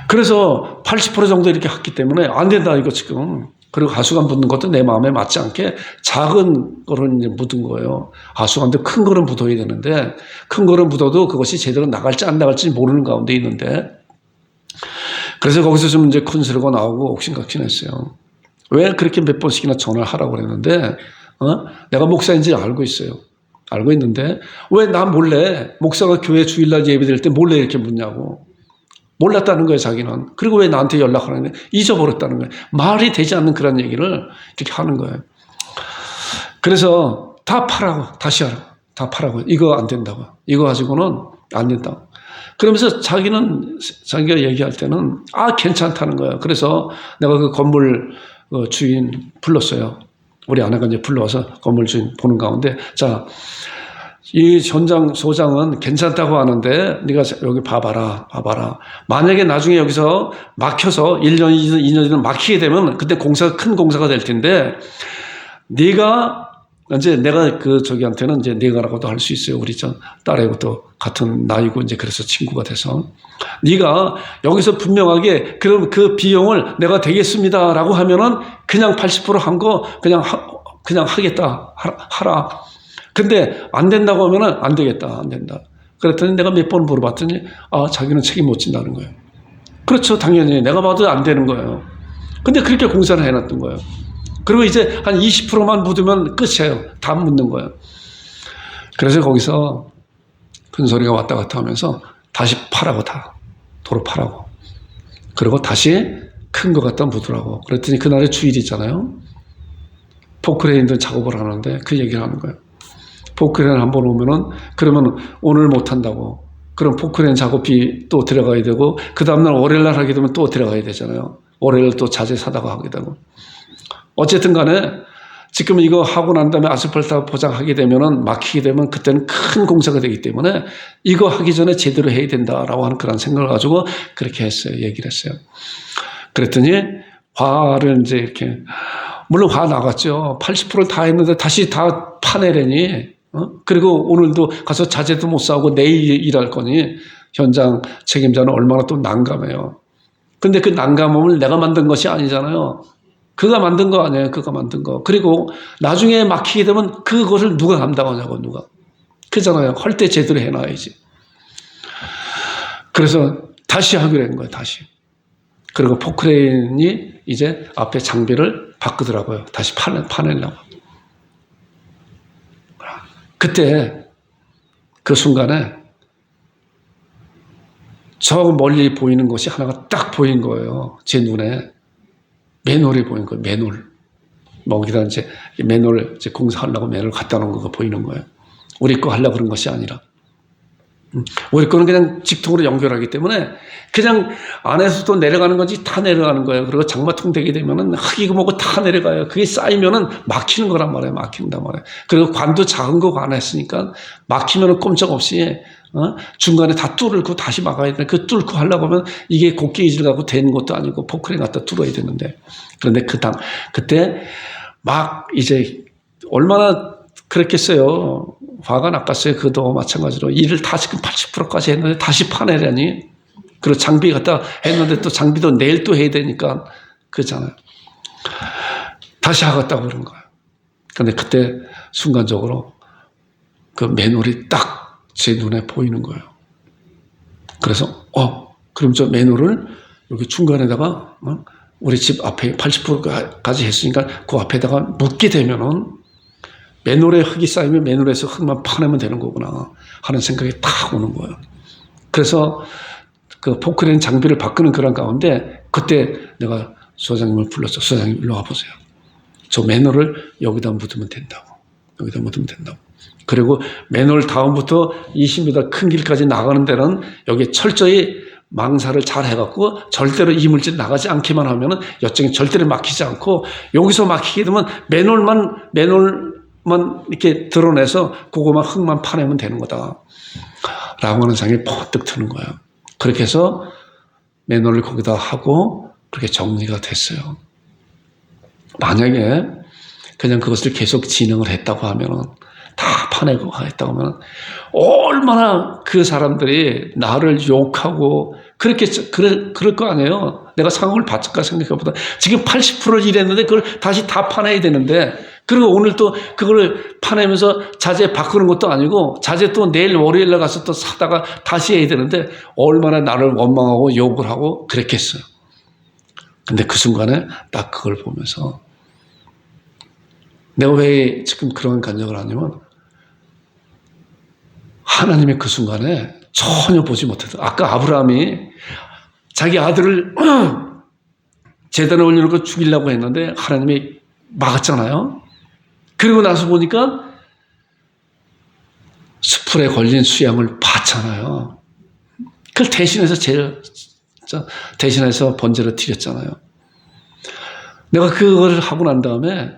그래서 80% 정도 이렇게 했기 때문에 안 된다 이거 지금. 그리고 하수관 묻는 것도 내 마음에 맞지 않게 작은 거를 이제 묻은 거예요. 하수관도 큰 거는 묻어야 되는데 큰 거를 묻어도 그것이 제대로 나갈지 안 나갈지 모르는 가운데 있는데 그래서 거기서 좀 이제 큰 소리가 나오고 옥신각신했어요. 왜 그렇게 몇 번씩이나 전화를 하라고 그랬는데 내가 목사인지 알고 있어요. 알고 있는데 왜 나 몰래 목사가 교회 주일날 예배드릴 때 몰래 이렇게 묻냐고. 몰랐다는 거예요 자기는. 그리고 왜 나한테 연락하는데 잊어버렸다는 거예요. 말이 되지 않는 그런 얘기를 이렇게 하는 거예요. 그래서 다 파라고 다시 하라고. 다 파라고. 이거 안 된다고. 이거 가지고는 안 된다고. 그러면서 자기가 얘기할 때는 괜찮다는 거예요. 그래서 내가 그 건물 주인 불렀어요. 우리 아내가 이제 불러와서 건물 주인 보는 가운데 이 소장은 괜찮다고 하는데 네가 여기 봐봐라. 만약에 나중에 여기서 막혀서 1년, 2년 막히게 되면 그때 큰 공사가 될 텐데 네가 이제 내가 저기한테는 이제 네가라고도 할 수 있어요. 우리 딸하고도 같은 나이고 이제 그래서 친구가 돼서 네가 여기서 분명하게 그럼 그 비용을 내가 되겠습니다라고 하면은 그냥 80%한 거 그냥 하겠다 하라. 근데 안 된다고 하면은 안 되겠다 안 된다. 그랬더니 내가 몇 번 물어봤더니 자기는 책임 못 진다는 거예요. 그렇죠. 당연히 내가 봐도 안 되는 거예요. 근데 그렇게 공사를 해놨던 거예요. 그리고 이제 한 20%만 묻으면 끝이에요. 다 묻는 거예요. 그래서 거기서 큰 소리가 왔다 갔다 하면서 다시 파라고 도로 파라고. 그리고 다시 큰 거 갖다 묻으라고. 그랬더니 그날에 주일이잖아요. 포크레인도 작업을 하는데 그 얘기를 하는 거예요. 포크레인 한번 오면은 그러면 오늘 못 한다고. 그럼 포크레인 작업비 또 들어가야 되고 그 다음날 월요일날 하게 되면 또 들어가야 되잖아요. 월요일 또 자재 사다가 하게 되고. 어쨌든 간에 지금 이거 하고 난 다음에 아스팔트 포장하게 되면은 막히게 되면 그때는 큰 공사가 되기 때문에 이거 하기 전에 제대로 해야 된다라고 하는 그런 생각을 가지고 그렇게 했어요. 얘기를 했어요. 그랬더니 화를 이제 이렇게 물론 화 나갔죠. 80%를 다 했는데 다시 다 파내려니 그리고 오늘도 가서 자재도 못 사고 내일 일할 거니 현장 책임자는 얼마나 또 난감해요. 근데 그 난감함을 내가 만든 것이 아니잖아요. 그가 만든 거 아니에요. 그가 만든 거. 그리고 나중에 막히게 되면 그것을 누가 감당하냐고 누가. 그잖아요. 할 때 제대로 해놔야지. 그래서 다시 하기로 한 거예요. 다시. 그리고 포크레인이 이제 앞에 장비를 바꾸더라고요. 다시 파내려고. 그때 그 순간에 저 멀리 보이는 것이 하나가 딱 보인 거예요. 제 눈에. 맨홀이 보인 거예요. 맨홀. 거기다 이제 맨홀 이제 공사하려고 맨홀 갖다 놓은 거가 보이는 거예요. 우리 거 하려고 그런 것이 아니라. 우리 거는 그냥 직통으로 연결하기 때문에 그냥 안에서도 내려가는 건지 다 내려가는 거예요. 그리고 장마통 되게 되면은 흙이고 뭐고 다 내려가요. 그게 쌓이면은 막히는 거란 말이에요. 막힌단 말이에요. 그리고 관도 작은 거 관했으니까 막히면은 꼼짝없이 중간에 다 뚫고 다시 막아야 되는데 그 뚫고 하려고 하면 이게 곡괭이질 갖고 되는 것도 아니고 포크레인 갖다 뚫어야 되는데 그런데 그때 막 이제 얼마나 그랬겠어요. 화가 났겠어요. 그도 마찬가지로 일을 다 지금 80%까지 했는데 다시 파내려니 그리고 장비 갖다 했는데 또 장비도 내일 또 해야 되니까 그렇잖아요. 다시 하겠다고 그런 거예요. 그런데 그때 순간적으로 그 맨홀이 딱 제 눈에 보이는 거예요. 그래서 그럼 저 맨홀을 여기 중간에다가 우리 집 앞에 80%까지 했으니까 그 앞에다가 묻게 되면은 맨홀에 흙이 쌓이면 맨홀에서 흙만 파내면 되는 거구나 하는 생각이 딱 오는 거예요. 그래서 그 포크레인 장비를 바꾸는 그런 가운데 그때 내가 소장님을 불렀죠. 소장님 일로 와보세요. 저 맨홀을 여기다 묻으면 된다고. 여기다 묻으면 된다고. 그리고 맨홀 다음부터 20m 큰 길까지 나가는 데는 여기 철저히 망사를 잘 해갖고 절대로 이물질 나가지 않게만 하면은 여정이 절대로 막히지 않고 여기서 막히게 되면 맨홀만 이렇게 드러내서 그거만 흙만 파내면 되는 거다. 라고 하는 생각이 번뜩 드는 거예요. 그렇게 해서 맨홀을 거기다 하고 그렇게 정리가 됐어요. 만약에 그냥 그것을 계속 진행을 했다고 하면은 다 파내고 했다고 하면 얼마나 그 사람들이 나를 욕하고 그럴 거 아니에요. 내가 상황을 봤을까 생각해보다 지금 80%를 일했는데 그걸 다시 다 파내야 되는데 그리고 오늘 또 그걸 파내면서 자재 바꾸는 것도 아니고 자재 또 내일 월요일에 가서 또 사다가 다시 해야 되는데 얼마나 나를 원망하고 욕을 하고 그랬겠어요. 근데 그 순간에 딱 그걸 보면서 내가 왜 지금 그런 간증을 하냐면 하나님의 그 순간에 전혀 보지 못했다. 아까 아브라함이 자기 아들을 제단에 올려놓고 죽이려고 했는데 하나님이 막았잖아요. 그리고 나서 보니까 수풀에 걸린 수양을 봤잖아요. 그걸 대신해서 번제를 드렸잖아요. 내가 그걸 하고 난 다음에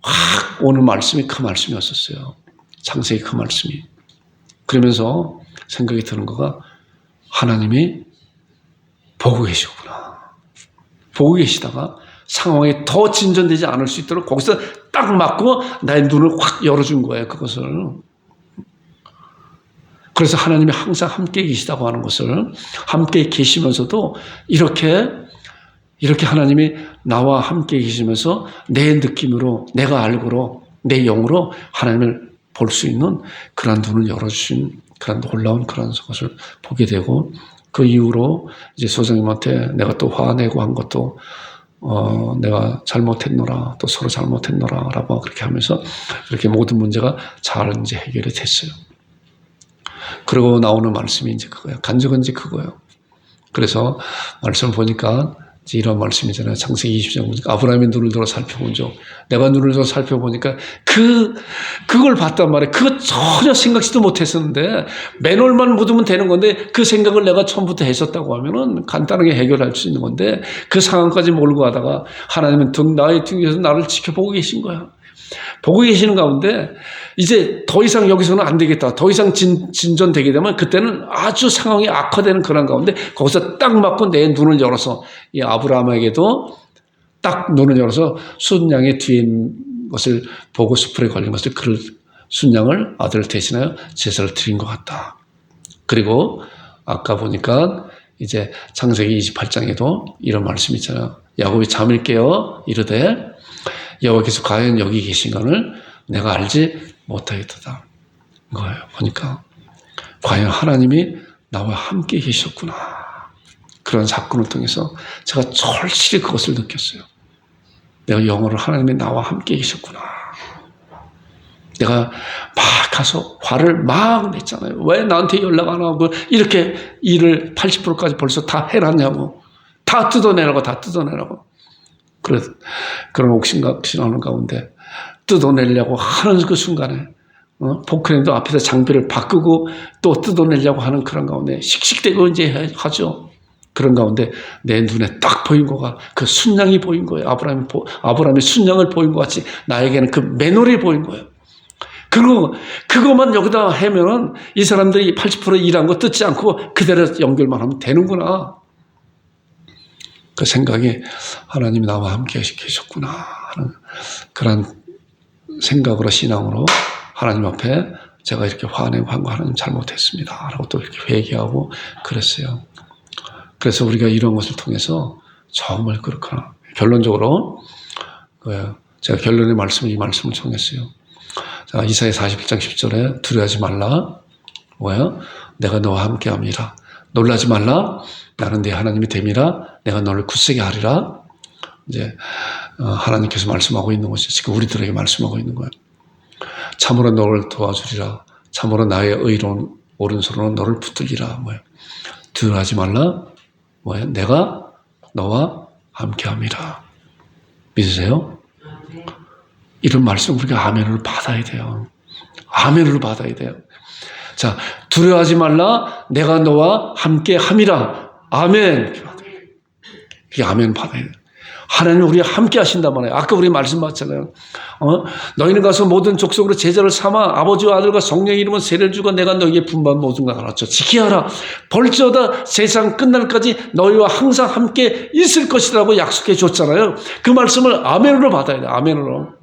확 오는 말씀이 그 말씀이었었어요. 창세기 그 말씀이. 그러면서 생각이 드는 거가 하나님이 보고 계시구나. 보고 계시다가 상황이 더 진전되지 않을 수 있도록 거기서 딱 맞고 나의 눈을 확 열어준 거예요. 그것을. 그래서 하나님이 항상 함께 계시다고 하는 것을, 함께 계시면서도 이렇게 하나님이 나와 함께 계시면서 내 느낌으로, 내가 알고로, 내 영으로 하나님을 볼 수 있는 그런 눈을 열어주신 그런 놀라운 그런 것을 보게 되고, 그 이후로 이제 소장님한테 내가 또 화내고 한 것도 내가 잘못했노라, 또 서로 잘못했노라 라고 그렇게 하면서 이렇게 모든 문제가 잘 이제 해결이 됐어요. 그리고 나오는 말씀이 이제 그거예요. 간증은 이제 그거예요. 그래서 말씀을 보니까 이제 이런 말씀이잖아요. 창세기 20장 보니까 아브라함의 눈을 들어 살펴본죠. 내가 눈을 들어 살펴보니까 그걸 봤단 말이에요. 그거 전혀 생각지도 못했었는데 맨홀만 묻으면 되는 건데 그 생각을 내가 처음부터 했었다고 하면은 간단하게 해결할 수 있는 건데 그 상황까지 몰고 가다가 하나님은 나의 등 뒤에서 나를 지켜보고 계신 거야. 보고 계시는 가운데 이제 더 이상 여기서는 안 되겠다. 더 이상 진전되게 되면 그때는 아주 상황이 악화되는 그런 가운데 거기서 딱 맞고 내 눈을 열어서 이 아브라함에게도 딱 눈을 열어서 순양의 뒤에 있는 것을 보고 수풀에 걸린 것을 그 순양을 아들을 대신하여 제사를 드린 것 같다. 그리고 아까 보니까 이제 창세기 28장에도 이런 말씀이 있잖아요. 야곱이 잠을 깨어 이르되 여호와께서 과연 여기 계신가를 내가 알지 못하겠다. 거예요. 보니까 과연 하나님이 나와 함께 계셨구나. 그런 사건을 통해서 제가 절실히 그것을 느꼈어요. 내가 영어로 하나님이 나와 함께 계셨구나. 내가 막 가서 화를 막 냈잖아요. 왜 나한테 연락 안 하고 이렇게 일을 80%까지 벌써 다 해놨냐고. 다 뜯어내라고. 그런 옥신각신하는 가운데 뜯어내려고 하는 그 순간에 포크레인도 앞에서 장비를 바꾸고 또 뜯어내려고 하는 그런 가운데 씩씩대고 이제 하죠. 그런 가운데 내 눈에 딱 보인 거가 그 순양이 보인 거예요. 아브라함의 순양을 보인 것 같이 나에게는 그 맨홀이 보인 거예요. 그리고 그것만 여기다 하면은 이 사람들이 80% 일한 거 뜯지 않고 그대로 연결만 하면 되는구나. 그 생각이 하나님이 나와 함께 계셨구나 하는 그런 생각으로 신앙으로 하나님 앞에 제가 이렇게 화내고 한 거 하나님 잘못했습니다 라고 또 이렇게 회개하고 그랬어요. 그래서 우리가 이런 것을 통해서 정말 그렇구나. 결론적으로 제가 결론의 말씀을 이 말씀을 정했어요. 자, 이사야 41장 10절에 두려워하지 말라. 뭐야? 내가 너와 함께 함이라. 놀라지 말라. 나는 네 하나님이 됨이라. 내가 너를 굳세게 하리라. 이제 하나님께서 말씀하고 있는 것이 지금 우리들에게 말씀하고 있는 거예요. 참으로 너를 도와주리라. 참으로 나의 의로운 오른손으로 너를 붙들리라. 뭐야? 두려워하지 말라. 뭐야? 내가 너와 함께함이라. 믿으세요? 이런 말씀 우리가 아멘으로 받아야 돼요. 아멘으로 받아야 돼요. 자, 두려워하지 말라. 내가 너와 함께함이라. 아멘. 이게 아멘 받아야 돼요. 하나님 우리와 함께 하신단 말이에요. 아까 우리 말씀 봤잖아요. 너희는 가서 모든 족속으로 제자를 삼아 아버지와 아들과 성령의 이름으로 세례를 주고 내가 너희에게 분부한 모든 걸 알았죠. 지키하라. 벌저다 세상 끝날까지 너희와 항상 함께 있을 것이라고 약속해 줬잖아요. 그 말씀을 아멘으로 받아야 돼요. 아멘으로.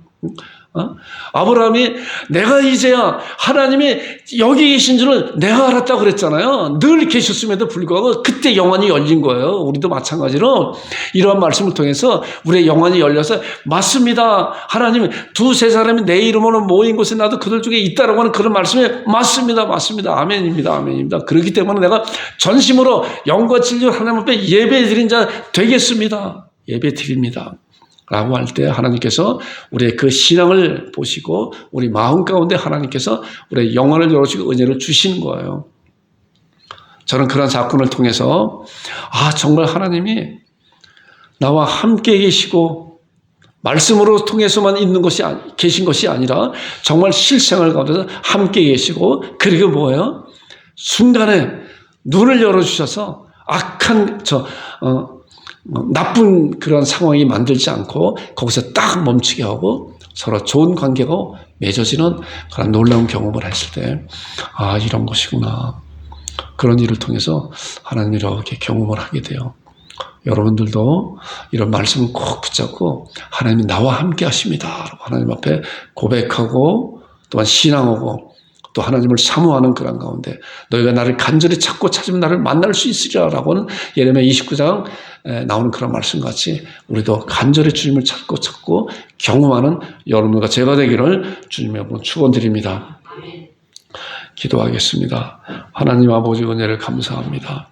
아브라함이 내가 이제야 하나님이 여기 계신 줄을 내가 알았다고 그랬잖아요. 늘 계셨음에도 불구하고 그때 영안이 열린 거예요. 우리도 마찬가지로 이러한 말씀을 통해서 우리의 영안이 열려서 맞습니다. 하나님 두세 사람이 내 이름으로 모인 곳에 나도 그들 중에 있다라고 하는 그런 말씀에 맞습니다. 아멘입니다. 그렇기 때문에 내가 전심으로 영과 진리로 하나님 앞에 예배 드린 자 되겠습니다. 예배 드립니다. 라고 할 때 하나님께서 우리의 그 신앙을 보시고 우리 마음 가운데 하나님께서 우리의 영혼을 열어주시고 은혜를 주시는 거예요. 저는 그런 사건을 통해서 정말 하나님이 나와 함께 계시고 말씀으로 통해서만 있는 것이 계신 것이 아니라 정말 실생활 가운데서 함께 계시고 그리고 뭐예요? 순간에 눈을 열어주셔서 악한 나쁜 그런 상황이 만들지 않고 거기서 딱 멈추게 하고 서로 좋은 관계가 맺어지는 그런 놀라운 경험을 했을 때 이런 것이구나. 그런 일을 통해서 하나님이 이렇게 경험을 하게 돼요. 여러분들도 이런 말씀을 꼭 붙잡고 하나님이 나와 함께 하십니다. 하나님 앞에 고백하고 또한 신앙하고 또 하나님을 사모하는 그런 가운데 너희가 나를 간절히 찾고 찾으면 나를 만날 수 있으리라 라고는 예레미야 29장 나오는 그런 말씀같이 우리도 간절히 주님을 찾고 경험하는 여러분과 제가 되기를 주님의 이름으로 축원드립니다. 기도하겠습니다. 하나님 아버지 은혜를 감사합니다.